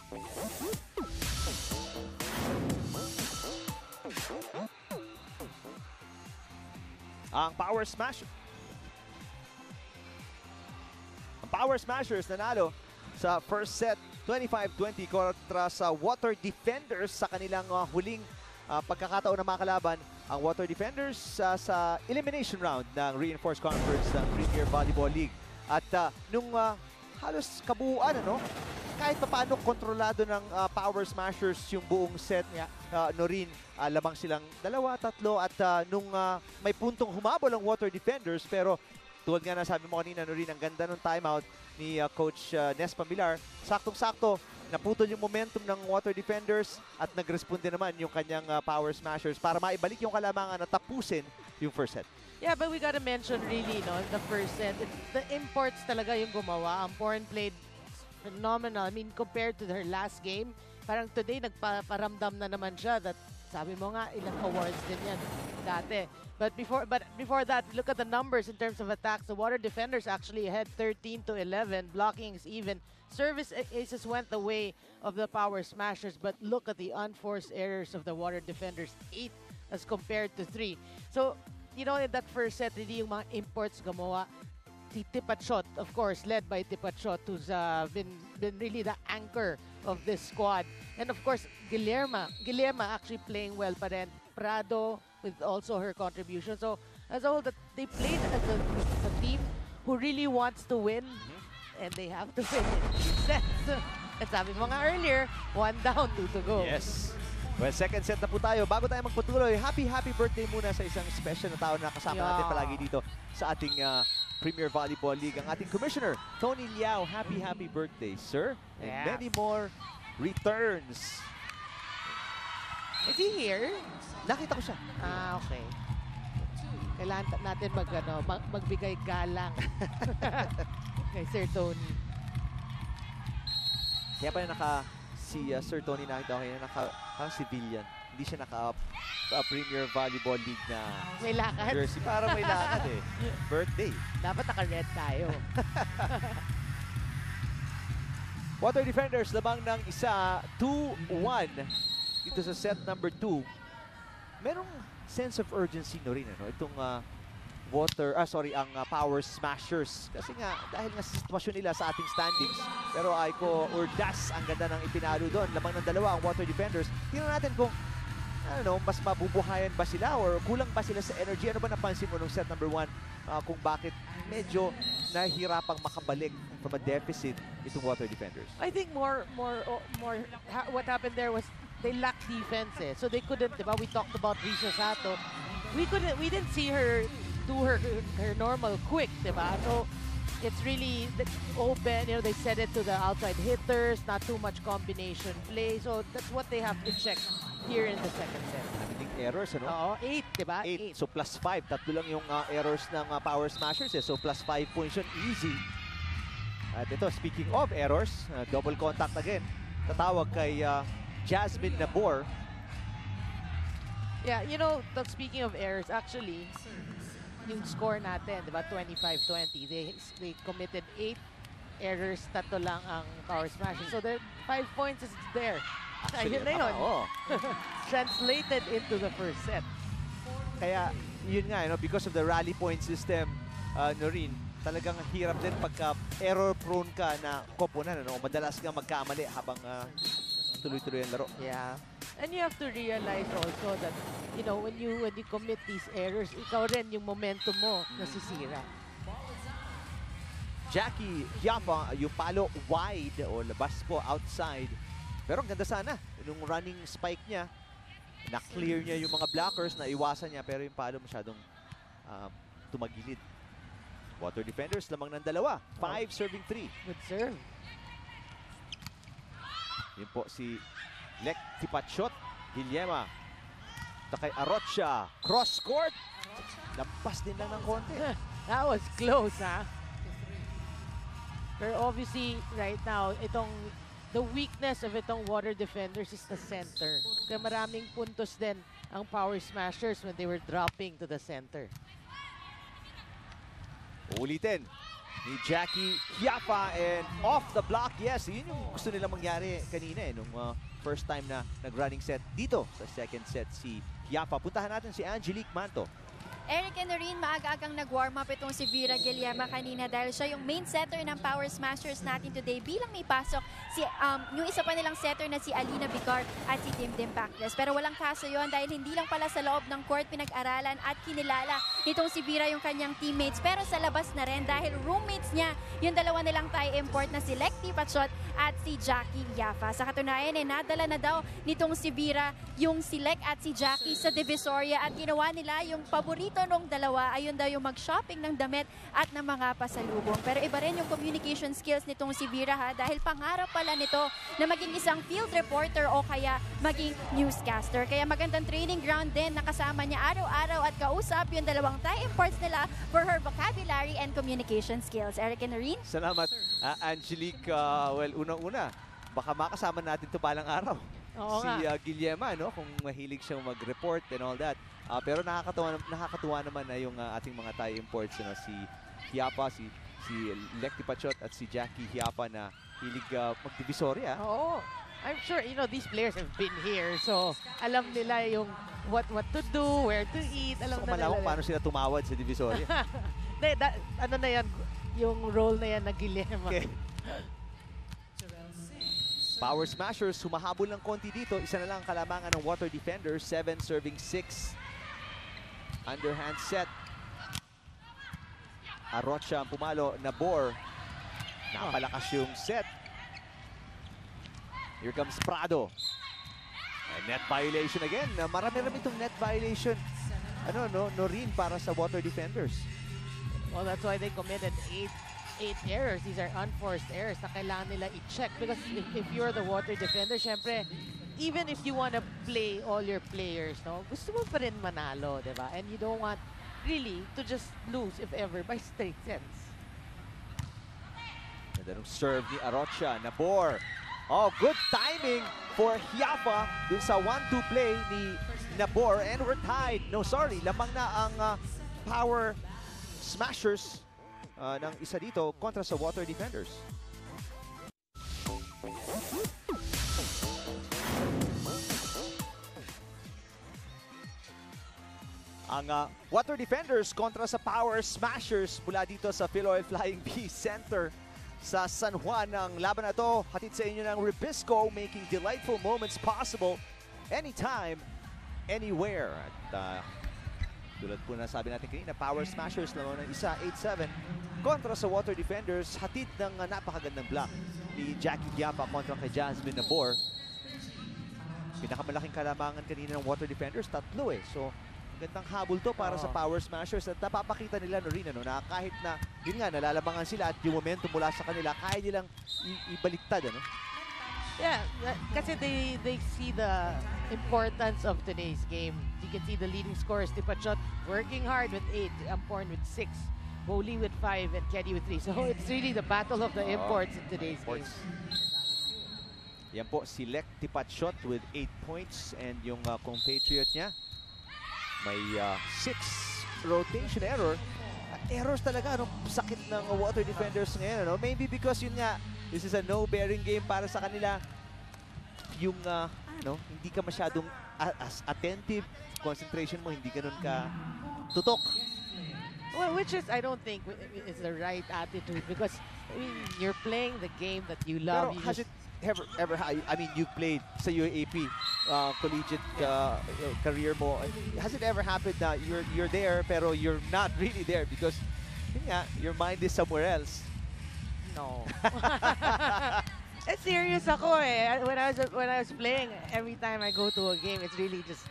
Ang Power Smashers nanalo sa first set 25-20 kontra sa Water Defenders sa kanilang huling pagkakataon na makalaban ang Water Defenders sa elimination round ng Reinforced Conference ng Premier Volleyball League. At nung halos kabuuan, kahit paano kontrolado ng Power Smashers yung buong set, Noreen, lamang silang 2-3 at nung may puntong humabol ang Water Defenders, pero tulad nga na sabi mo kanina, Noreen, ang ganda ng timeout ni Coach Nes Pamilar. Saktong-sakto, naputol yung momentum ng Water Defenders at nag-responde naman yung kanyang Power Smashers para maibalik yung kalamangan at tapusin yung first set. Yeah, but we gotta mention really, in the first set, the imports talaga yung gumawa. Ang Porn played phenomenal. I mean, compared to her last game, parang today nagpaparamdam na naman siya that sabi mo nga, ilang awards din yan dati. But before that, look at the numbers in terms of attacks. The Water Defenders actually had 13-11. Blocking is even. Service aces went the way of the Power Smashers, but look at the unforced errors of the Water Defenders, 8 as compared to 3. So, in that first set, really yung mga imports gumawa. Si Tipachot, of course, led by Tipachot, who's been really the anchor of this squad. And of course, Guillerma actually playing well pa rin. Prado with also her contribution. So, as a whole, they played as a team who really wants to win. And they have to win in 3 sets. At sabi mo nga earlier, 1 down, 2 to go. Yes. Well, second set na po tayo. Bago tayo magpatuloy, happy birthday muna sa isang special na tao na kasama natin palagi dito sa ating Premier Volleyball League. Ang ating commissioner, Tony Liao. Happy birthday, sir. And many more returns. Is he here? Nakita ko siya. Ah, okay. Kailangan natin magbigay galang kay Sir Tony. Kaya pala si Sir Tony nakita ko kaya naka-civilian. Hindi siya naka-Premier Volleyball League na may lakad. Jersey. Parang may lakad eh. Birthday. Dapat naka-red tayo. Water Defenders lamang ng isa, 2-1 dito sa set number 2. Merong sense of urgency na rin, itong ang Power Smashers. Kasi nga, dahil nga sa sitwasyon nila sa ating standings. Pero Aiko Urdas, ang ganda ng ipinalo doon. Lamang ng 2 ang Water Defenders. Tingnan natin kung mas mabubuhayan ba sila or kulang ba sila sa energy. Ano ba napansin mo nung set number 1 kung bakit medyo nahihirapang makabalik from a deficit itong Water Defenders? I think more what happened there was they lacked defense So they couldn't, diba? We talked about Risa Sato. We didn't see her do her normal quick, diba? So it's really open, they set it to the outside hitters, not too much combination play. So that's what they have to check here in the second set. Daming errors, Oo, 8, diba? 8. So plus 5. Tatlo lang yung errors ng Power Smashers. So plus 5 points yun. Easy. At ito, speaking of errors, double contact again. Tatawag kay Jasmine Nabor. Yeah, speaking of errors, actually, yung score natin, diba, 25-20. They committed 8 errors, 3 lang ang Power Smashers. So the 5 points is there. Ayun na yun. Translated into the first set. Kaya, yun nga, because of the rally point system, Noreen, talagang hirap din pagka error-prone ka na koponan, madalas nga magkamali habang tuloy-tuloy ang laro. Yeah. And you have to realize also that, when you commit these errors, ikaw rin yung momentum mo nasisira. Jackie Yapa, yung palo wide o labas po outside. Pero ang ganda sana, yung running spike niya, na-clear niya yung mga blockers, naiwasan niya, pero yung palo masyadong tumagilid. Water Defenders lamang ng 2. 5 serving 3. Good serve. Yun po si Lek Tipachot. Guillerma. Ito kay Arocha. Cross court. Lampas din lang ng konti. That was close, ha? Pero obviously, right now, the weakness of itong Water Defenders is the center. Kaya maraming puntos din ang Power Smashers when they were dropping to the center. Ulitin. ni Jackie Hiapa, and off the block. Yes, yun yung gusto nilang mangyari kanina nung first time na nag-running set dito sa second set si Hiapa. Puntahan natin si Angelique Manto. Eric and Noreen, maaga-agang nag-warm up itong si Vera Guillema kanina dahil siya yung main setter ng Power Smashers natin today bilang may pasok si yung isa pa nilang setter na si Alina Bicar at si Dimdim Pacles. Pero walang kaso yon dahil hindi lang pala sa loob ng court pinag-aralan at kinilala nitong si Vera yung kanyang teammates, pero sa labas na rin dahil roommates niya yung dalawa nilang Thai import na si Lecty Pachot at si Jackie Hiapa. Sa katunayan, nadala na daw nitong si Vera yung si Lec at si Jackie sa Divisoria at ginawa nila yung paborito nung dalawa, ayun daw yung mag-shopping ng damit at ng mga pasalubong. Pero iba rin yung communication skills nitong si Vera ha, dahil pangarap pala nito na maging isang field reporter o kaya maging newscaster. Kaya magandang training ground din na kasama niya araw-araw at kausap yung dalawang Thai imports nila for her vocabulary and communication skills. Eric and Noreen? Salamat, Angelique. Well, unang-una, baka makasama natin ito balang araw. Oo Si nga. Guillema, no? Kung mahilig siyang mag-report and all that. Pero nakakatuwa naman na yung ating mga Thai imports, si Hiapa, si Lecty Pachot at si Jackie Hiapa na hilig mag-divisoria. Oo. I'm sure, these players have been here. So, alam nila yung what to do, where to eat. Alam So, na malaman nila. paano sila tumawad sa divisoria. Ano na yan, yung role na yan na Guillema. Okay. Power Smashers, humahabol ng konti dito. Isa na lang ang kalamangan ng Water Defenders. 7 serving 6. Underhand set. Arocha ang pumalo. Nabor. Napalakas yung set. Here comes Prado. And net violation again. Marami-rami itong net violation. Noreen para sa Water Defenders. Well, that's why they committed 8 errors. These are unforced errors na kailangan nila i-check because if you're the Water Defender, syempre, even if you want to play all your players, gusto mo pa rin manalo, di ba? And you don't want really to just lose, if ever, by straight sense. Ganda nung serve ni Arocha. Nabor. Oh, good timing for Hiapa dun sa 1-2 play ni Nabor. And we're tied. No, sorry. Lamang na ang Power Smashers ng isa dito kontra sa Water Defenders. Ang Water Defenders kontra sa Power Smashers mula dito sa Philoil Flying V Center sa San Juan. Ang laban na to hatid sa inyo ng Ribisco, making delightful moments possible anytime, anywhere. At tulad po na sabi natin kanina, Power Smashers lamang ng isa, 8-7 kontra sa Water Defenders. Hatid ng napakagandang block ni Jackie Hiapa kontra kay Jasmine Nabor. Pinakamalaking kalamangan kanina ng Water Defenders, 3 eh. So, gandang habol to para sa Power Smashers at napapakita nila rin na kahit na yun nga nalalamangan sila at yung momentum mula sa kanila kaya nilang ibaliktad Yeah, kasi they see the importance of today's game. You can see the leading scorers, Tipachot working hard with 8, Amporn with 6, Boli with 5, and Keddy with 3. So it's really the battle of the imports in today's game. Yan po si Lecty Pachot with 8 points and yung compatriot niya may 6 rotation error. Errors talaga, sakit ng Water Defenders ngayon. Maybe because yun nga, this is a no-bearing game para sa kanila. Yung hindi ka masyadong as attentive, concentration mo hindi ganun ka tutok. Well, which is, I don't think, is the right attitude because I mean, you're playing the game that you love. Pero has it ever, I mean, you played sa UAP collegiate career mo. Has it ever happened that you're there pero you're not really there because yun nga, your mind is somewhere else? No. Serious ako eh. When I was playing, every time I go to a game, it's really just,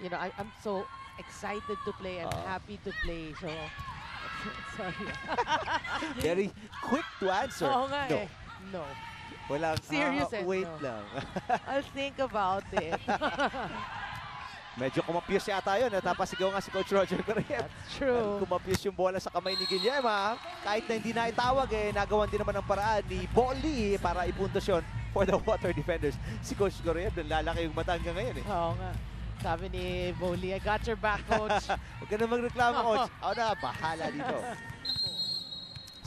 I'm so excited to play. I'm happy to play. So, sorry. Very quick to answer. Oo nga No. eh. No. Walang, Serious eh, wait no. lang. I'll think about it. Medyo kumapiyos yata yun. Napasigaw nga si Coach Roger Correa. That's true. Kumapiyos yung bola sa kamay ni Guillema. Kahit na hindi na itawag nagawan din naman ng paraan ni Boli para ipuntos yun for the Water Defenders. Si Coach Correa, lalaki yung mata hanggang ngayon Oo nga. Sabi ni Boli, I got your back, coach. Huwag ka na magreklamo, Coach. Ako na, bahala dito.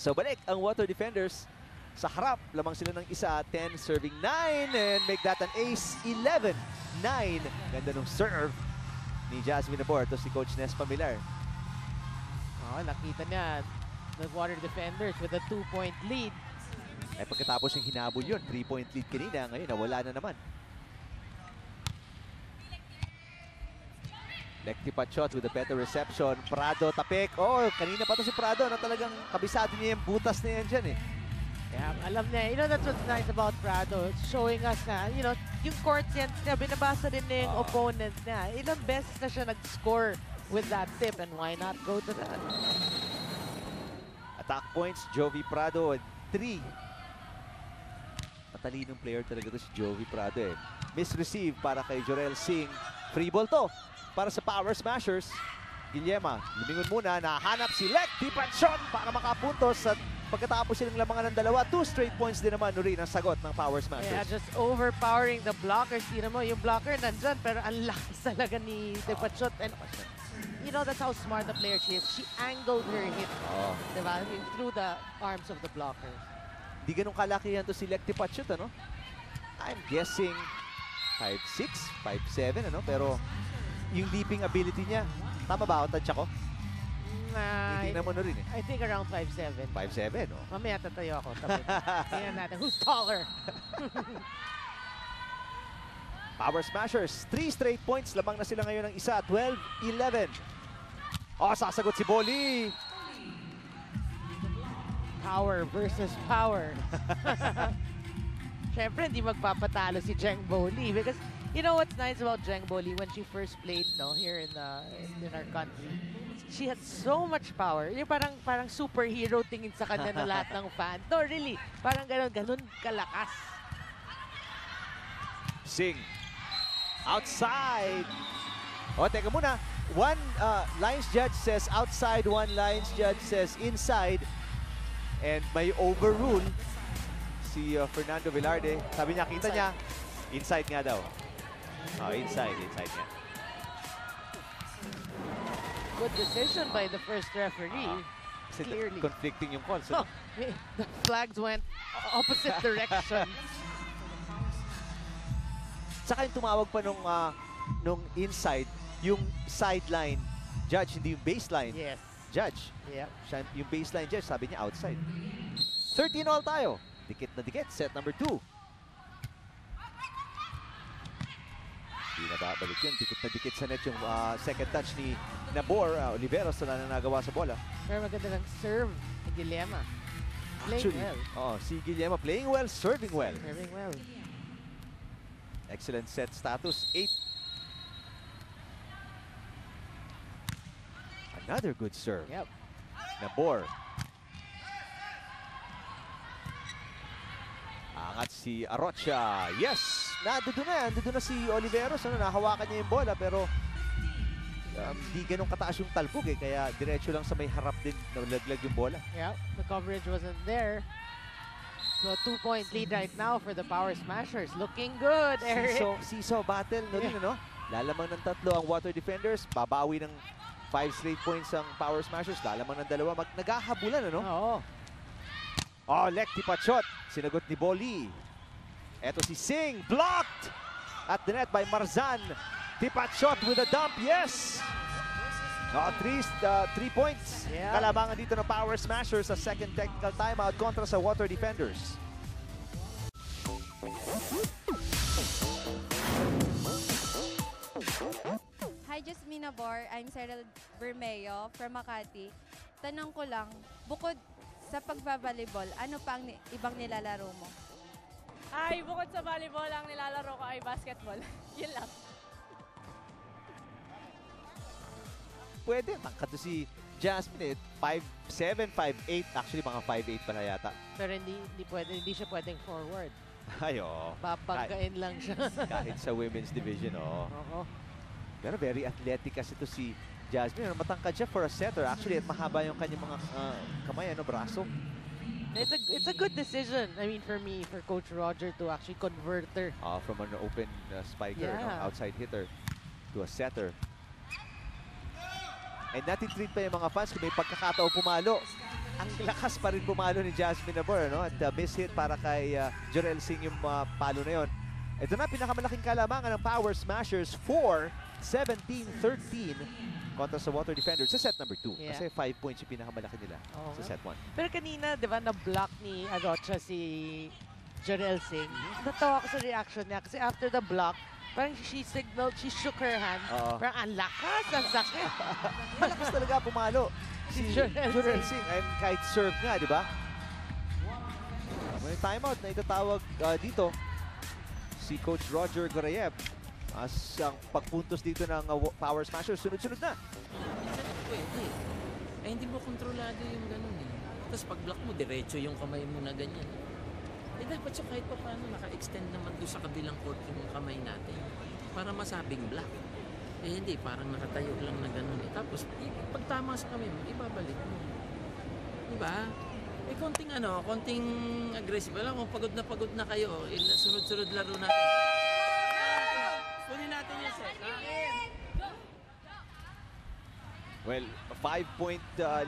So balik ang Water Defenders sa harap. Lamang sila ng isa, 10 serving 9 and make that an ace, 11-9. Ganda nung serve ni Jasmine Nabor. Ito si Coach Nes Pamilar. Oh, nakita niya the Water Defenders with a 2-point lead. Ay pagkatapos yung hinabol yun, 3-point lead kanina, ngayon nawala na naman. Lekti Pachot with a better reception. Prado tapik. Oh, kanina pa to si Prado na talagang kabisado niya yung butas na yan dyan eh. Yeah, alam niya. You know, that's what's nice about Prado. It's showing us na, you know, yung court sense niya, binabasa din niya yung opponent niya. Ilang beses na siya nag-score with that tip and why not go to that? Attack points, Jovi Prado, 3. Matalinong player talaga to si Jovi Prado eh. Misreceive para kay Jorel Singh. Free ball to para sa Power Smashers. Guillema, lumingon muna, nahanap si Lekti Pachon para makapuntos at pagkatapos silang lamangan ng dalawa, 2 straight points din naman rin ang sagot ng Power Smashers. Yeah, just overpowering the blockers. Tira mo, yung blocker nandyan, pero ang lakas talaga ni Tepachot. And you know, that's how smart the player she is. She angled her hit, diba? I mean, through the arms of the blockers. Di ganun kalakihan to si Lekti Pachot, ano? I'm guessing 5'6", 5'7", ano? Pero yung leaping ability niya, tama ba ako? Tansya ko? Titingnan mo na rin eh. I think around 5'7". 5'7", oh. Mamaya tatayo ako. Tingnan natin. Who's taller? Power Smashers, 3 straight points. Lamang na sila ngayon ng isa, 12-11. Oh, sasagot si Boli. Power versus power. Siyempre, hindi magpapatalo si Jeng Boli because you know what's nice about Jeng Boli when she first played here in our country? She had so much power. Yung parang superhero tingin sa kanya na lahat ng fan. No, really. Parang ganun kalakas. Singh. Outside. O, teka muna. One lines judge says outside, one lines judge says inside. And may overrule si Fernando Velarde. Sabi niya, kita niya, inside nga daw. Inside nga. Good decision by the first referee. Clearly. Conflicting yung calls. So, the flags went opposite direction. Saka yung tumawag pa nung inside, yung sideline judge, hindi yung baseline Yes. judge. Yep. Yung baseline judge, sabi niya outside. 13 all tayo. Dikit na dikit. Set number 2. Hindi na babalik yun. Dikit na dikit sa net yung second touch ni Nabor. Oliveros na nagawa sa bola. Pero maganda ng serve ni Guillema. Playing well. Si Guillema playing well, serving well. Serving well. Excellent set status. 8. Another good serve. Yep. Nabor. Angat si Arocha. Yes! Nandun na si Oliveros. Nahawakan niya yung bola pero di ganun kataas yung talbog eh. Kaya diretso lang sa may harap din. Nalaglag yung bola. Yep. The coverage wasn't there. So a 2-point lead right now for the Power Smashers. Looking good, Eric. Seesaw battle na rin, ano? Lalamang ng 3 ang Water Defenders. Babawi ng 5 straight points ang Power Smashers. Lalamang ng 2. Naghahabulan, ano? Oo. Oh, Lekti Pachot. Sinagot ni Boli. Eto si Singh. Blocked! At the net by Marzan. Tipachot with a dump. Yes! 3 points. Yeah. Kalabangan dito ng Power Smashers sa second technical timeout kontra sa Water Defenders. Hi, Jasmine Nabor. I'm Cyril Bermeo from Makati. Tanong ko lang, bukod sa pagbabalibol, ano pa ang ibang nilalaro mo? Ay, bukod sa volleyball, ang nilalaro ko ay basketball. Yun lang. Pwede. Tangkad to si Jasmine. 5'7", 5'8". Actually, mga 5'8 pala yata. Pero hindi siya pwedeng forward. Ayo. Babanggain lang siya. Kahit sa women's division, Oo. Pero very athletic kasi to si Jasmine. Matangkad siya for a setter. Actually, at mahaba yung kanyang mga kamay, braso. It's a good decision. I mean, for Coach Roger to actually convert her. From an open spiker, outside hitter, to a setter. And natitreat pa yung mga fans kung may pagkakataon pumalo. ang lakas pa rin pumalo ni Jasmine Nabor, no? At miss hit para kay Jorel Singh yung palo na yon. Ito na, pinakamalaking kalamangan ng Power Smashers, 17-13 kontra sa Water Defenders sa set number 2. Yeah. Kasi 5 points yung pinakamalaki nila Oo sa nga. set 1. Pero kanina, di ba, na-block ni Arocha si Jorel Singh. Natawa ko sa reaction niya kasi after the block, parang she signaled, she shook her hand. Oo. Parang ang lakas, ang sakit. Malakas talaga pumalo si Jorel Singh. And kahit serve nga, di ba? May timeout na itatawag dito si Coach Roger Gorayev as ang pagpuntos dito ng Power Smashers. Sunod-sunod na. Pwede. Hindi mo kontrolado yung ganun eh. Tapos pag block mo, diretso yung kamay mo na ganyan. Dapat siya kahit pa paano naka-extend naman doon sa kabilang court yung kamay natin para masabing block. Hindi, parang nakatayo lang na ganun eh. Tapos, pag tama sa kamay mo, ibabalik mo. Diba? Konting aggressive. Alam kung pagod na kayo, sunod-sunod laro natin. Kunin natin yung set, ha? Well, a 5-point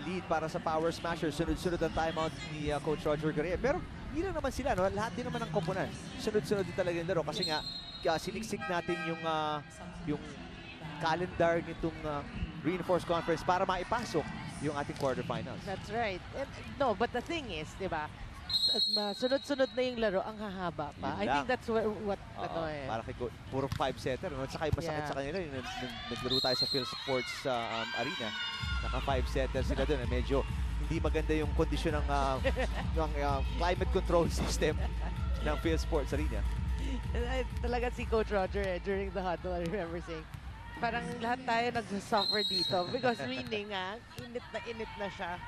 lead para sa Power Smashers. Sunod-sunod ang timeout ni Coach Roger Gorayev. Pero hindi lang naman sila, no? Lahat din naman ng komponan. Sunod-sunod din talaga yung laro kasi nga siniksik natin yung calendar nitong Reinforced Conference para maipasok yung ating quarterfinals. That's right. And, no, but the thing is, di ba, sunod-sunod na yung laro, ang hahaba pa. Yun I lang. think that's what Oo, para kay puro 5-setter. No? At saka yung masakit Yeah. sa kanila, yung naglaro tayo sa Phil Sports Arena. Naka 5-setter sila doon. Medyo hindi maganda yung kondisyon ng climate control system ng Phil Sports Arena. Talaga si Coach Roger during the huddle, I remember saying, parang lahat tayo nagsasuffer dito because meaning init na siya.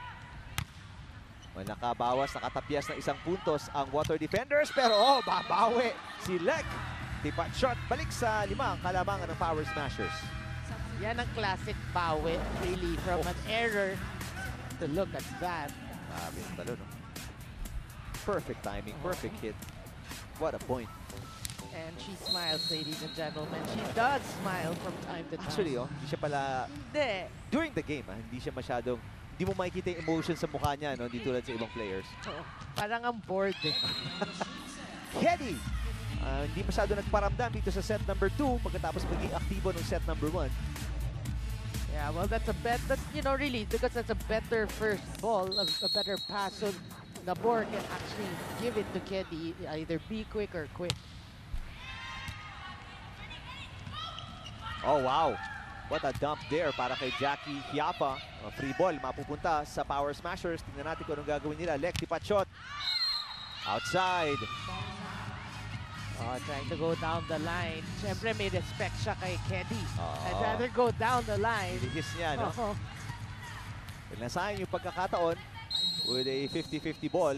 Well, nakabawas, nakatapyas ng isang puntos ang Water Defenders. Pero babawi si Lek. Tipat shot, balik sa 5 ang kalamangan ng Power Smashers. Yan ang classic bawi, really, from an error to look at that. Grabe yung talo, no? Perfect timing, perfect hit. What a point. And she smiles, ladies and gentlemen. She does smile from time to time. Actually, hindi siya pala, Hindi. during the game, hindi siya masyadong, hindi mo makikita yung emotion sa mukha niya, no? Hindi tulad sa ibang players. Oo. Parang ang bored eh. Hedy! Hindi masyado nagparamdam dito sa set number 2 pagkatapos maging aktibo ng set number 1. Yeah, well, that's really, because that's a better first ball, a better pass. So Nabor can actually give it to Kedy, either be quick or quick. Oh, wow. What a dump there para kay Jackie Hiapa. Free ball, mapupunta sa Power Smashers. Tingnan natin kung anong gagawin nila. Lek, tipat shot. Outside. Trying to go down the line. Siyempre, may respect siya kay Kedy. I'd Oo. rather go down the line. Nilihis niya, no? Oo. Nasayang yung pagkakataon with a 50-50 ball.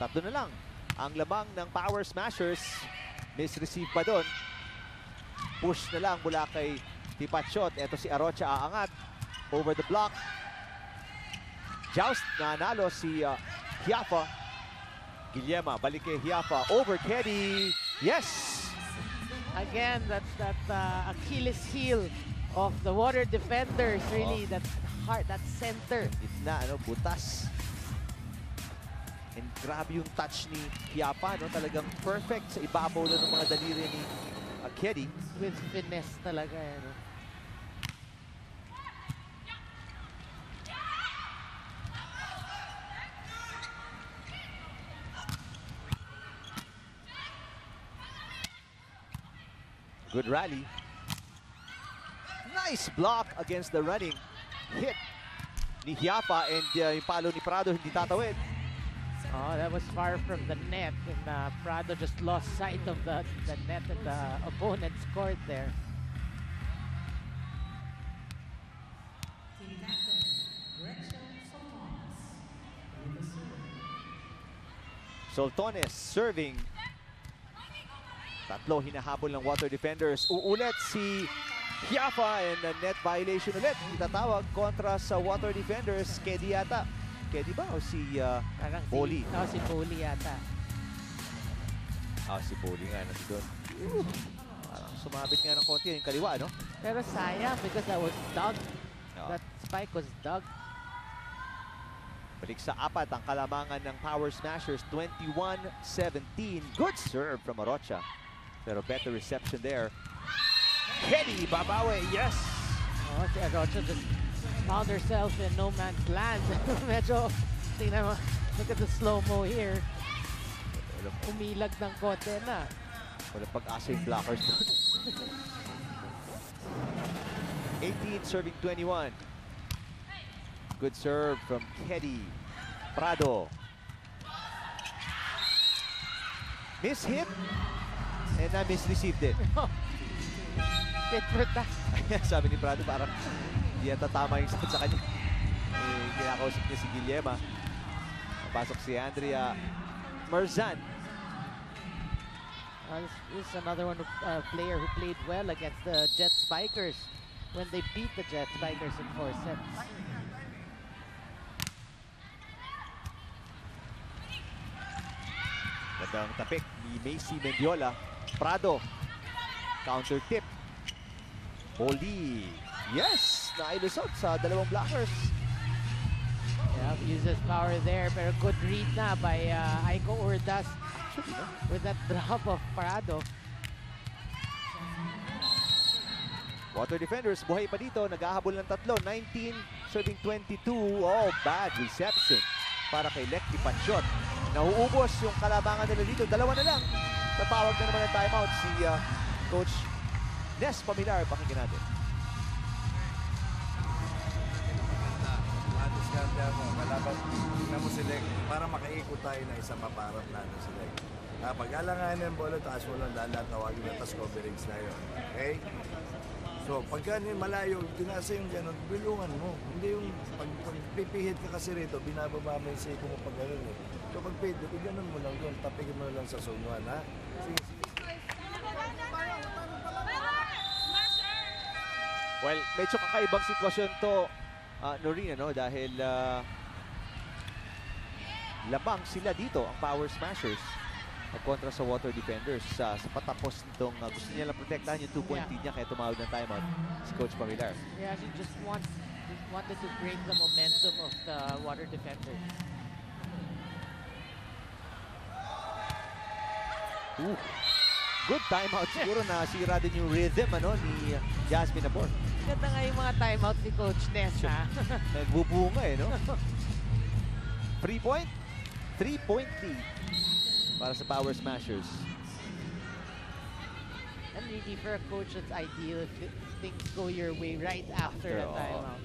Tatlo na lang. Ang lamang ng Power Smashers. Misreceive pa doon. Push na lang mula kay Tipat shot. Ito si Arocha aangat. Over the block. Joust na nalo si Hiapa. Guillema, balik kay Hiapa. Over Kedy. Yes! Again, that's that Achilles heel of the Water Defenders. Really, that heart, that center. Gitna, ano, butas. And grabe yung touch ni Hiapa, no? Talagang perfect sa ibabaw lang ng mga daliri ni Kedy. With finesse talaga. Ano. Good rally. Nice block against the running hit ni Hiapa, and yung palo ni Prado hindi tatawid. Oh, that was far from the net, and Prado just lost sight of the net, and the opponent scored there. Soltones serving. Tatlo hinahabol ng Water Defenders. Uulit si Hiapa, and net violation ulit. Itatawag kontra sa Water Defenders. Kedy yata. Kedy ba o si Parang Boli? Si Boli yata. Si Boli nga nandun. Parang sumabit nga ng konti yung kaliwa, no? Pero sayang because that was dug. Oo. That spike was dug. Balik sa apat ang kalamangan ng Power Smashers, 21-17. Good serve from Arocha. Pero better reception there. Kenny babawi, yes! Oh, si Arocha just found herself in no man's land. Medyo, tingnan mo, look at the slow-mo here. Umilag ng konti na. Wala pag-asa yung blockers doon. 18 serving 21. Good serve from Keddy. Prado. Miss hit. And na miss-received it. Tit for tat. Sabi ni Prado parang hindi yata tama yung sakit sa kanya. Kinakausap niya si Guillema. Pasok si Andrea Marzan. This is another one player who played well against the Jet Spikers when they beat the Jet Spikers in 4 sets. Gandang tapik ni Macy Mendiola. Prado. Counter tip. Holy. Yes! Nailusot sa dalawang blockers. Yeah, uses power there, pero good read na by Aiko Urdas with that drop of Prado. Water Defenders, buhay pa dito. Naghahabol ng tatlo. 19 serving 22. Oh, bad reception para kay Lekti Panchot. Nauubos yung kalabangan nila dito. Dalawa na lang. Tatawag na naman ng timeout si Coach Nes Pamilar. Pakinggan natin. Diskarte mo, kalaban na mo sila para makaikot tayo na isang paparap natin sila. Pag alanganin ang bola, taas mo lang lahat, tawagin na, tas coverings na yun. Okay? So, pagka malayo, tinasa yung gano'n, bilungan mo. Hindi yung pag pipihit ka kasi rito, binababa mo yung siko mo pag gano'n eh. So, pag pihit, gano'n mo lang doon, tapigin mo lang sa sunuan, ha? Sige, sige. Well, medyo kakaibang sitwasyon to, Noreen, no? Dahil lamang sila dito, ang Power Smashers, kontra sa Water Defenders. Sa patapos nitong gusto niya lang protektahan yung 2-point lead niya, kaya tumawag ng timeout si Coach Pamilar. Yeah, she just wanted to break the momentum of the Water Defenders. Ooh. Good timeout. Siguro nasira din yung rhythm ni Jasmine Abor. Ganda nga yung mga timeout ni Coach Ness, ha? Nagbubunga no? 3-point? 3-point lead para sa Power Smashers. And really for a coach, it's ideal if things go your way right after a timeout.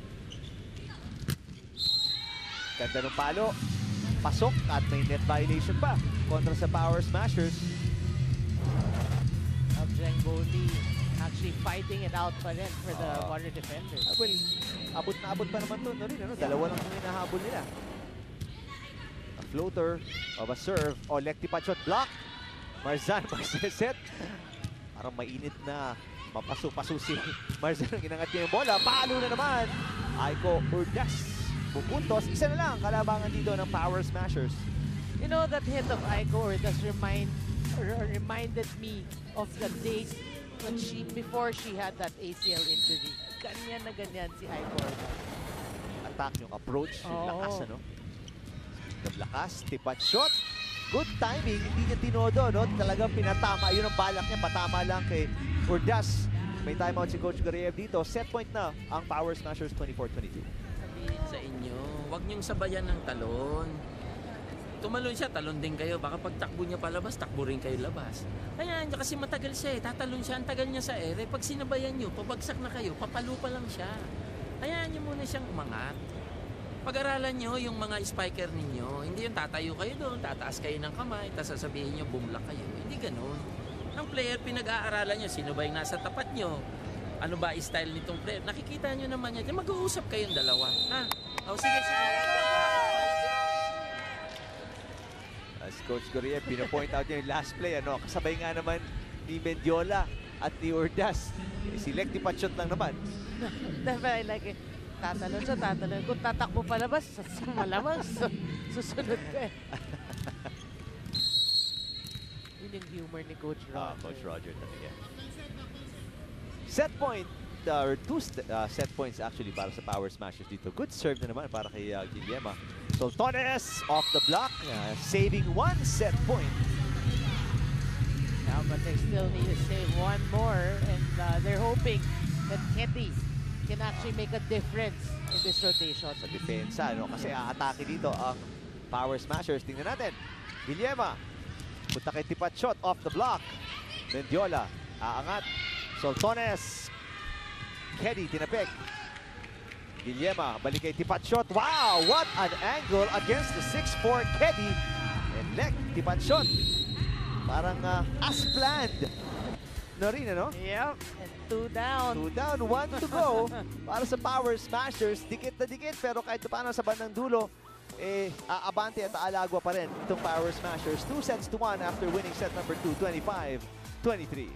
Ganda ng palo. Pasok at may net violation pa kontra sa Power Smashers. Abjeng Goldie actually fighting it out pa rin for the Water Defenders. Well, abot na abot pa naman to. Dalawa lang yung hinahabol nila. A floater of a serve. O, Lekti Panchot block. Marzan magsiset. Parang mainit na. Mapaso-paso si Marzan. Inangat niya yung bola. Palo na naman. Aiko Urdas. Pupuntos. Isa na lang kalabangan dito ng Power Smashers. You know, that hit of Aiko Urdas reminded me of the days when before she had that ACL injury. Ganyan na ganyan si Aiko Urdas. Attack, yung approach, yung lakas, Yung lakas, tipat shot. Good timing, hindi niya tinodo, Talagang pinatama, yun ang balak niya, patama lang kay Urdas. May timeout si Coach Gariev dito. Set point na ang Power Smashers 24-22. Sabihin sa inyo, huwag niyong sabayan ng talon. Tumalon siya, talon din kayo. Baka pag takbo niya palabas, takbo rin kayo labas. Kaya kasi matagal siya tatalon siya, ang tagal niya sa ere. Pag sinabayan niyo, pabagsak na kayo, papalo pa lang siya. Hayaan niyo muna siyang umangat. Pag-aralan niyo yung mga spiker ninyo. Hindi yung tatayo kayo doon, tataas kayo ng kamay, tapos sasabihin niyo, bumlock kayo. Hindi ganun. Ang player, pinag-aaralan niyo, sino ba yung nasa tapat niyo? Ano ba style nitong player? Nakikita niyo naman yan. Mag-uusap kayong dalawa. Ha? O, sige. As Coach Gariev, pinapoint out niya yung last play, Kasabay nga naman ni Mendiola at ni Urdas. Si Lekti Panchot lang naman. Definitely like it. Tatalon siya, tatalon. Kung tatakbo palabas, malamang susunod ka eh. Yun yung humor ni Coach Roger. Coach Roger talaga. Set point, or two set points actually para sa Power Smashers dito. Good serve na naman para kay Guillema. Soltones off the block, saving 1 set point. Now, but they still need to save one more, and they're hoping that Ketty can actually make a difference in this rotation. Sa depensa, no? Kasi aatake dito ang Power Smashers. Tingnan natin. Guillema, punta kay Tipat shot off the block. Mendiola, aangat. Soltones. Keddy, tinapik. Guillema, balik kay Tipat shot. Wow! What an angle against the 6'4 Keddy. And Lek, Tipat shot. Parang as planned. No rin, ano? Yep, and 2 down. 2 down, 1 to go. Para sa Power Smashers, dikit na dikit. Pero kahit paano sa bandang dulo, aabante at aalagwa pa rin itong Power Smashers. 2 sets to 1 after winning set number 2, 25-23.